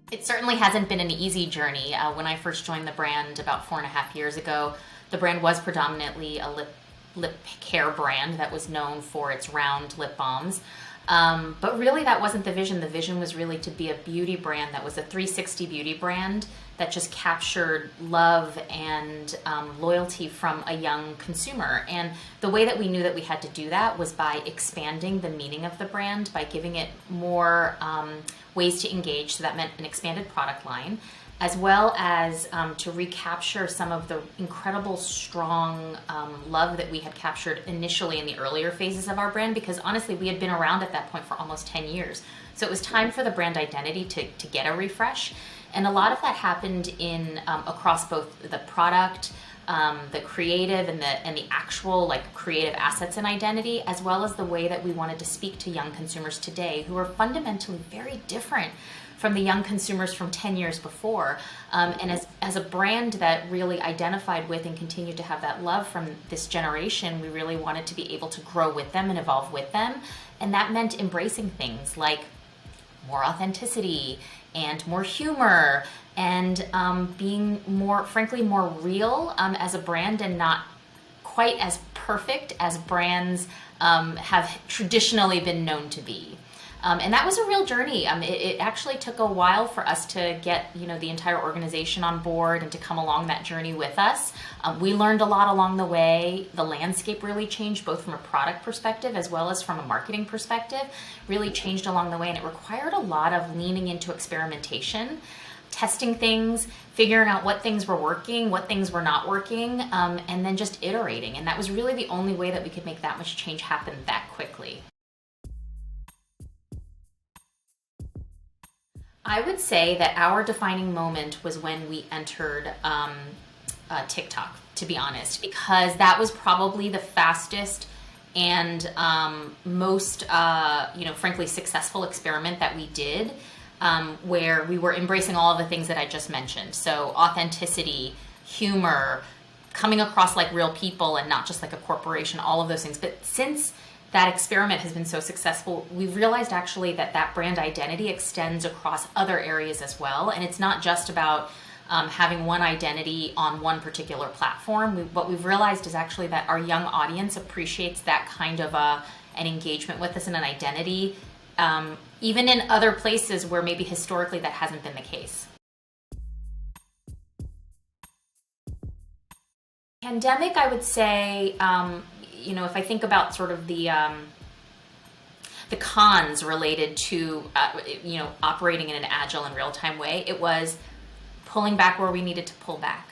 It certainly hasn't been an easy journey. When I first joined the brand about 4.5 years ago, the brand was predominantly a lip care brand that was known for its round lip balms. But really, that wasn't the vision. The vision was really to be a beauty brand that was a 360 beauty brand that just captured love and loyalty from a young consumer. And the way that we knew that we had to do that was by expanding the meaning of the brand, by giving it more ways to engage. So that meant an expanded product line, as well as to recapture some of the incredible strong love that we had captured initially in the earlier phases of our brand, because honestly, we had been around at that point for almost 10 years. So it was time for the brand identity to get a refresh. And a lot of that happened in across both the product, the creative, and the actual like creative assets and identity, as well as the way that we wanted to speak to young consumers today, who are fundamentally very different from the young consumers from 10 years before. And as a brand that really identified with and continued to have that love from this generation, we really wanted to be able to grow with them and evolve with them. And that meant embracing things like more authenticity and more humor and being more, frankly, more real as a brand, and not quite as perfect as brands have traditionally been known to be. And that was a real journey. It actually took a while for us to get the entire organization on board and to come along that journey with us. We learned a lot along the way. The landscape really changed, both from a product perspective as well as from a marketing perspective, really changed along the way. And it required a lot of leaning into experimentation, testing things, figuring out what things were working, what things were not working, and then just iterating. And that was really the only way that we could make that much change happen that quickly. I would say that our defining moment was when we entered TikTok, to be honest, because that was probably the fastest and most, frankly, successful experiment that we did, where we were embracing all of the things that I just mentioned. So authenticity, humor, coming across like real people and not just like a corporation, all of those things. But since that experiment has been so successful, we've realized actually that brand identity extends across other areas as well. And it's not just about having one identity on one particular platform. What we've realized is actually that our young audience appreciates that kind of an engagement with us and an identity, even in other places where maybe historically that hasn't been the case. Pandemic, I would say, if I think about sort of the cons related to operating in an agile and real-time way, it was pulling back where we needed to pull back.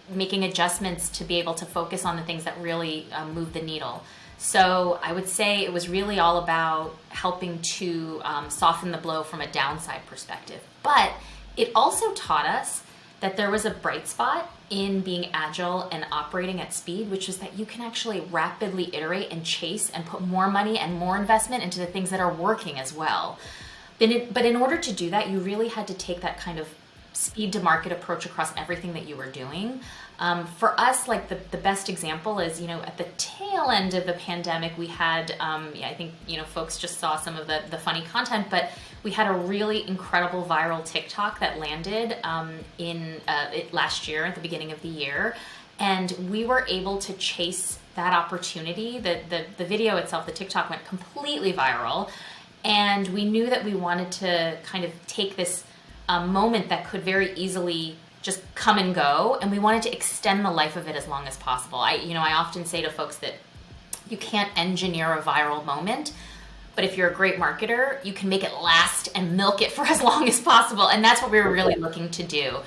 Making adjustments to be able to focus on the things that really move the needle. So I would say it was really all about helping to soften the blow from a downside perspective. But it also taught us that there was a bright spot in being agile and operating at speed, which is that you can actually rapidly iterate and chase and put more money and more investment into the things that are working as well. But in order to do that, you really had to take that kind of speed to market approach across everything that you were doing. For us, like the best example is, at the tail end of the pandemic, we had, I think, folks just saw some of the funny content, but we had a really incredible viral TikTok that landed last year at the beginning of the year. And we were able to chase that opportunity. The video itself, the TikTok, went completely viral. And we knew that we wanted to kind of take this moment that could very easily just come and go, and we wanted to extend the life of it as long as possible. I often say to folks that you can't engineer a viral moment, but if you're a great marketer, you can make it last and milk it for as long as possible, and that's what we were really looking to do.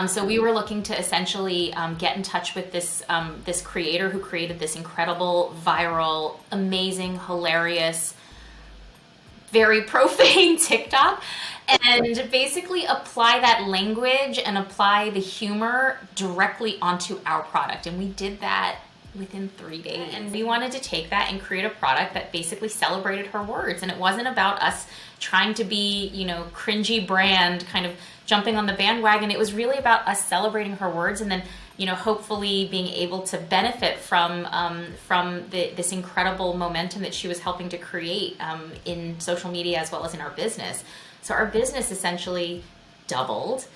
So we were looking to essentially get in touch with this creator who created this incredible, viral, amazing, hilarious, very profane TikTok, and basically apply that language and apply the humor directly onto our product. And we did that within 3 days. And we wanted to take that and create a product that basically celebrated her words. And it wasn't about us trying to be, cringy brand kind of jumping on the bandwagon. It was really about us celebrating her words, and then hopefully being able to benefit from this incredible momentum that she was helping to create in social media as well as in our business. So our business essentially doubled,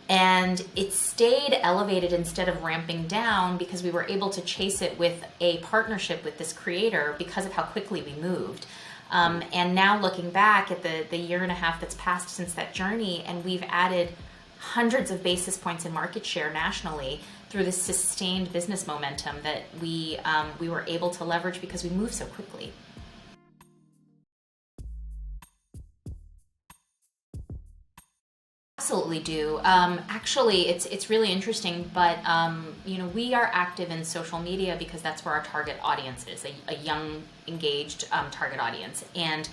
and it stayed elevated instead of ramping down because we were able to chase it with a partnership with this creator because of how quickly we moved. And now looking back at the year and a half that's passed since that journey, and we've added hundreds of basis points in market share nationally through this sustained business momentum that we were able to leverage because we moved so quickly. Absolutely do. Actually, it's really interesting, but we are active in social media because that's where our target audience is, a young, engaged target audience. And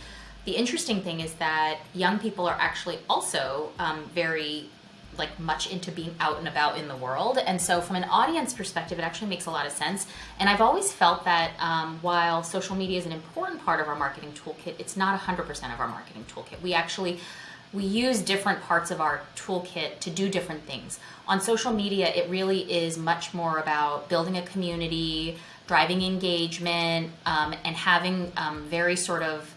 the interesting thing is that young people are actually also very much into being out and about in the world. And so from an audience perspective, it actually makes a lot of sense. And I've always felt that while social media is an important part of our marketing toolkit, it's not 100% of our marketing toolkit. We use different parts of our toolkit to do different things. On social media, it really is much more about building a community, driving engagement, and having very sort of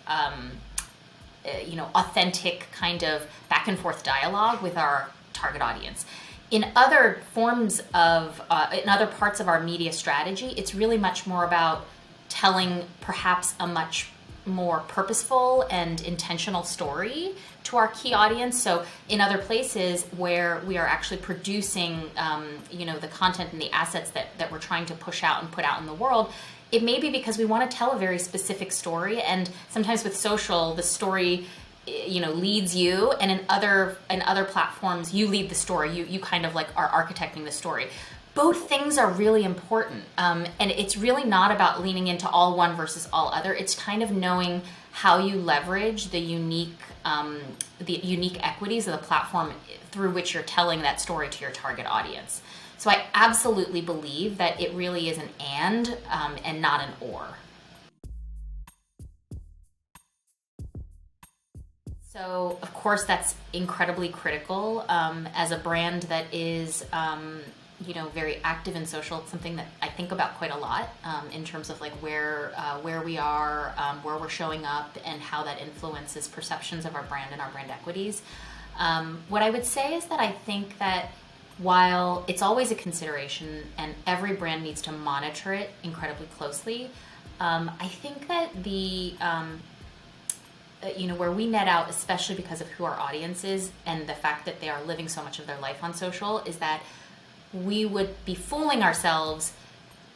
authentic kind of back and forth dialogue with our target audience. In other parts of our media strategy, it's really much more about telling perhaps a much more purposeful and intentional story to our key audience. So in other places where we are actually producing the content and the assets that we're trying to push out and put out in the world, it may be because we want to tell a very specific story. And sometimes with social, the story leads you, and in other platforms you lead the story. You kind of are architecting the story. Both things are really important, and it's really not about leaning into all one versus all other. It's kind of knowing how you leverage the unique equities of the platform through which you're telling that story to your target audience. So I absolutely believe that it really is an and not an or. So of course that's incredibly critical as a brand that is very active in social. It's something that I think about quite a lot in terms of where we are, where we're showing up, and how that influences perceptions of our brand and our brand equities. What I would say is that I think that while it's always a consideration and every brand needs to monitor it incredibly closely, I think that where we net out, especially because of who our audience is and the fact that they are living so much of their life on social, is that we would be fooling ourselves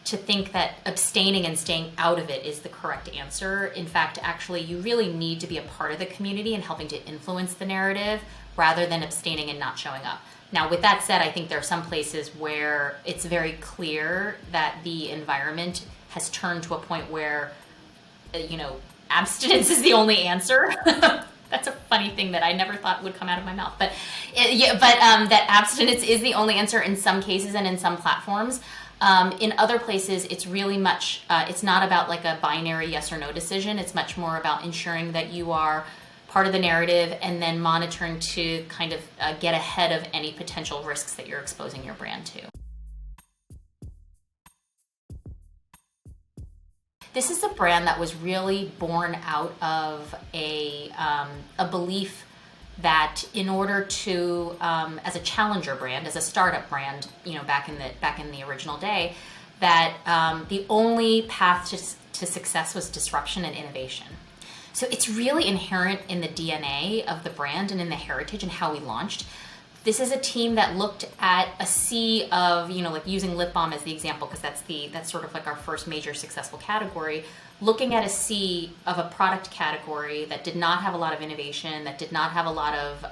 to think that abstaining and staying out of it is the correct answer. In fact, actually, you really need to be a part of the community and helping to influence the narrative rather than abstaining and not showing up. Now, with that said, I think there are some places where it's very clear that the environment has turned to a point where, abstinence is the only answer. That's a funny thing that I never thought would come out of my mouth. But that abstinence is the only answer in some cases and in some platforms. In other places, it's really much, it's not about a binary yes or no decision. It's much more about ensuring that you are part of the narrative and then monitoring to kind of get ahead of any potential risks that you're exposing your brand to. This is a brand that was really born out of a belief that in order to, as a challenger brand, as a startup brand, back in the original day, that the only path to success was disruption and innovation. So it's really inherent in the DNA of the brand and in the heritage and how we launched. This is a team that looked at a sea of, using lip balm as the example, because that's sort of our first major successful category, looking at a sea of a product category that did not have a lot of innovation, that did not have a lot of,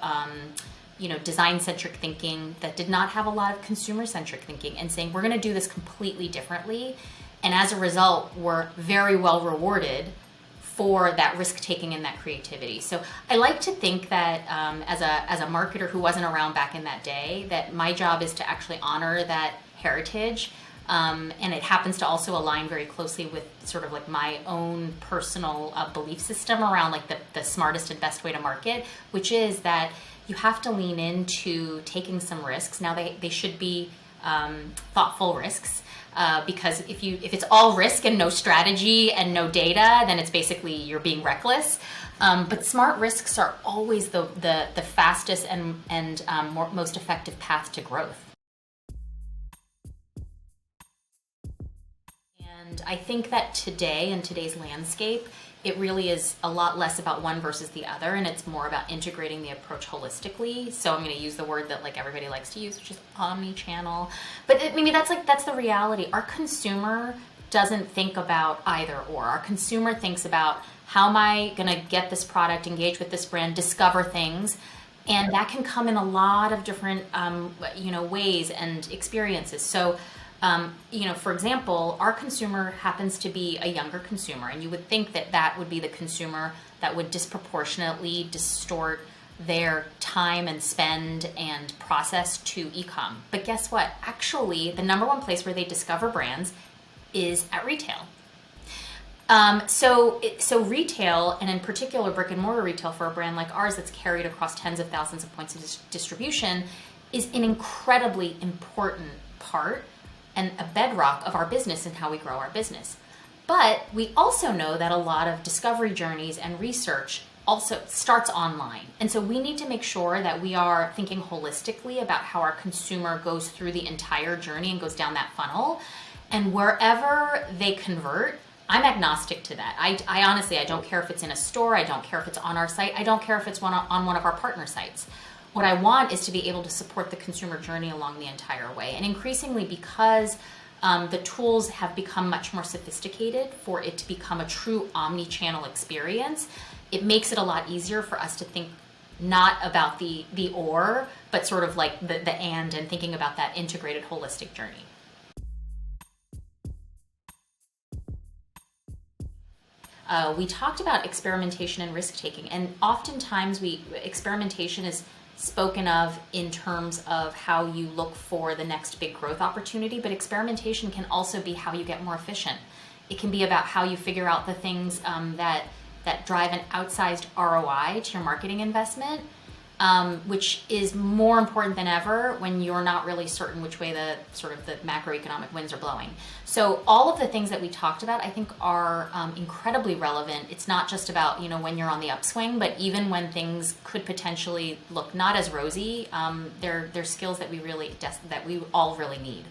design-centric thinking, that did not have a lot of consumer-centric thinking, and saying, we're going to do this completely differently. And as a result, we're very well rewarded for that risk-taking and that creativity. So I like to think that as a marketer who wasn't around back in that day, that my job is to actually honor that heritage. And it happens to also align very closely with sort of my own personal belief system around the smartest and best way to market, which is that you have to lean into taking some risks. Now they should be thoughtful risks. because if it's all risk and no strategy and no data, then it's basically you're being reckless. But smart risks are always the fastest and most effective path to growth. And I think that today, in today's landscape, it really is a lot less about one versus the other, and it's more about integrating the approach holistically. So I'm going to use the word that like everybody likes to use, which is omni-channel. But maybe that's the reality. Our consumer doesn't think about either or. Our consumer thinks about, how am I going to get this product, engage with this brand, discover things, and that can come in a lot of different ways and experiences. So for example, our consumer happens to be a younger consumer, and you would think that that would be the consumer that would disproportionately distort their time and spend and process to e-comm. But guess what? Actually, the number one place where they discover brands is at retail. So retail, and in particular brick and mortar retail for a brand like ours that's carried across tens of thousands of points of distribution, is an incredibly important part and a bedrock of our business and how we grow our business. But we also know that a lot of discovery journeys and research also starts online. And so we need to make sure that we are thinking holistically about how our consumer goes through the entire journey and goes down that funnel. And wherever they convert, I'm agnostic to that. I honestly, I don't care if it's in a store, I don't care if it's on our site, I don't care if it's on one of our partner sites. What I want is to be able to support the consumer journey along the entire way. And increasingly, because the tools have become much more sophisticated for it to become a true omni-channel experience, it makes it a lot easier for us to think not about the or, but sort of like the and thinking about that integrated holistic journey. We talked about experimentation and risk-taking, and oftentimes experimentation is spoken of in terms of how you look for the next big growth opportunity, but experimentation can also be how you get more efficient. It can be about how you figure out the things that drive an outsized ROI to your marketing investment, which is more important than ever when you're not really certain which way the macroeconomic winds are blowing. So all of the things that we talked about, I think, are incredibly relevant. It's not just about when you're on the upswing, but even when things could potentially look not as rosy, they're skills that we all really need.